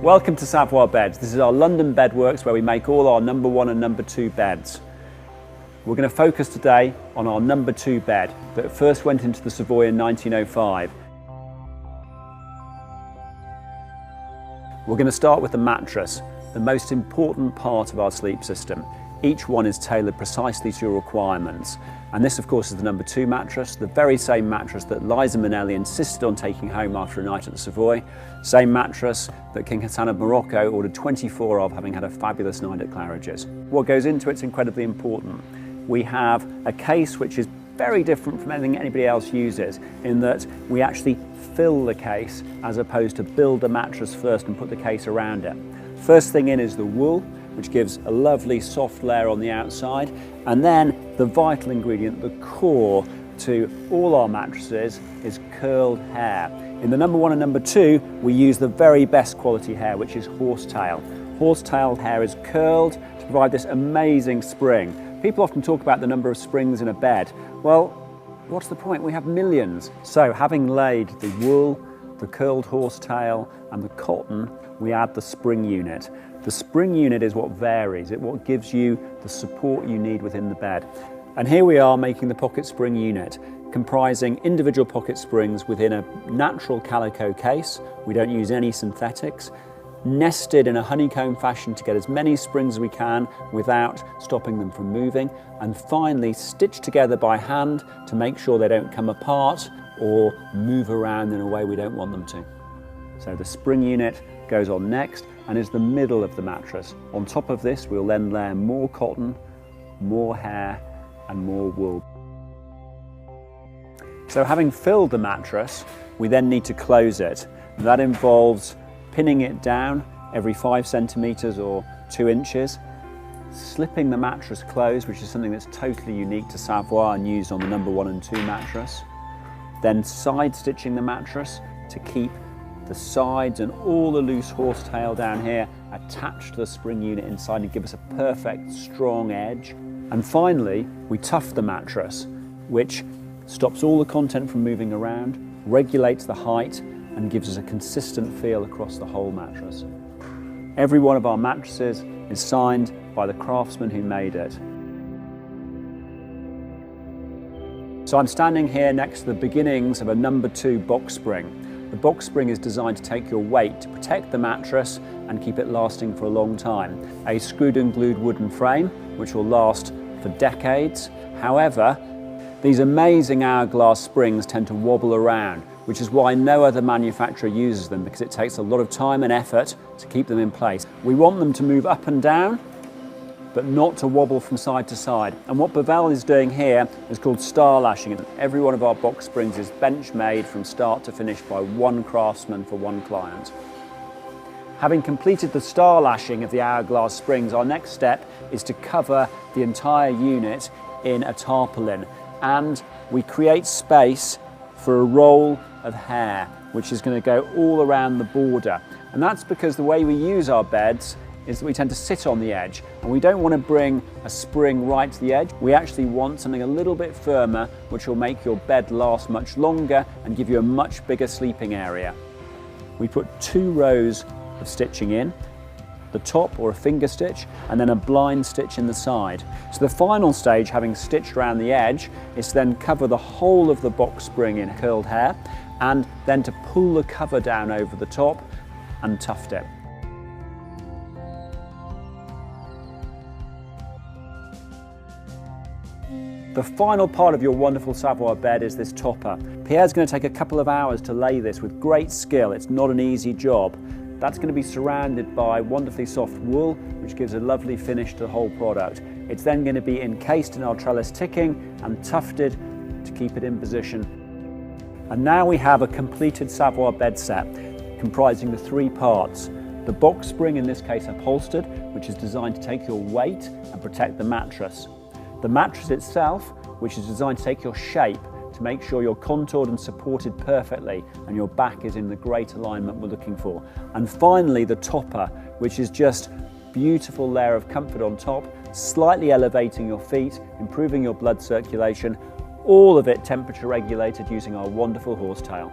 Welcome to Savoy Beds. This is our London Bedworks where we make all our number 1 and number 2 beds. We're going to focus today on our number 2 bed that first went into the Savoy in 1905. We're going to start with the mattress, the most important part of our sleep system. Each one is tailored precisely to your requirements. And this, of course, is the number 2 mattress, the very same mattress that Liza Minnelli insisted on taking home after a night at the Savoy. Same mattress that King Hassan of Morocco ordered 24 of, having had a fabulous night at Claridge's. What goes into it's incredibly important. We have a case which is very different from anything anybody else uses, in that we actually fill the case as opposed to build the mattress first and put the case around it. First thing in is the wool, which gives a lovely soft layer on the outside, and then the vital ingredient, the core to all our mattresses, is curled hair. In the number 1 and number 2, we use the very best quality hair, which is horsetail. Horsetail hair is curled to provide this amazing spring. People often talk about the number of springs in a bed. Well, what's the point? We have millions. So having laid the wool, the curled horsetail and the cotton, we add the spring unit. The spring unit is what varies, it's what gives you the support you need within the bed. And here we are making the pocket spring unit, comprising individual pocket springs within a natural calico case. We don't use any synthetics, nested in a honeycomb fashion to get as many springs as we can without stopping them from moving, and finally stitched together by hand to make sure they don't come apart or move around in a way we don't want them to. So the spring unit goes on next and is the middle of the mattress. On top of this, we'll then layer more cotton, more hair and more wool. So having filled the mattress, we then need to close it. That involves pinning it down every 5 centimeters or 2 inches, slipping the mattress closed, which is something that's totally unique to Savoy and used on the number 1 and 2 mattress, then side stitching the mattress to keep the sides and all the loose horsetail down here attached to the spring unit inside and give us a perfect strong edge. And finally, we tuff the mattress, which stops all the content from moving around, regulates the height and gives us a consistent feel across the whole mattress. Every one of our mattresses is signed by the craftsman who made it. So I'm standing here next to the beginnings of a number 2 box spring. The box spring is designed to take your weight to protect the mattress and keep it lasting for a long time. A screwed and glued wooden frame, which will last for decades. However, these amazing hourglass springs tend to wobble around, which is why no other manufacturer uses them, because it takes a lot of time and effort to keep them in place. We want them to move up and down, but not to wobble from side to side. And what Bevel is doing here is called star lashing. Every one of our box springs is bench made from start to finish by one craftsman for one client. Having completed the star lashing of the hourglass springs, our next step is to cover the entire unit in a tarpaulin. And we create space for a roll of hair, which is going to go all around the border. And that's because the way we use our beds is that we tend to sit on the edge, and we don't want to bring a spring right to the edge. We actually want something a little bit firmer, which will make your bed last much longer and give you a much bigger sleeping area. We put 2 rows of stitching in, the top or a finger stitch, and then a blind stitch in the side. So the final stage, having stitched around the edge, is to then cover the whole of the box spring in curled hair, and then to pull the cover down over the top and tuft it. The final part of your wonderful Savoy bed is this topper. Pierre's going to take a couple of hours to lay this with great skill. It's not an easy job. That's going to be surrounded by wonderfully soft wool, which gives a lovely finish to the whole product. It's then going to be encased in our trellis ticking and tufted to keep it in position. And now we have a completed Savoy bed set, comprising the 3 parts. The box spring, in this case upholstered, which is designed to take your weight and protect the mattress. The mattress itself, which is designed to take your shape to make sure you're contoured and supported perfectly and your back is in the great alignment we're looking for. And finally, the topper, which is just a beautiful layer of comfort on top, slightly elevating your feet, improving your blood circulation, all of it temperature regulated using our wonderful horsetail.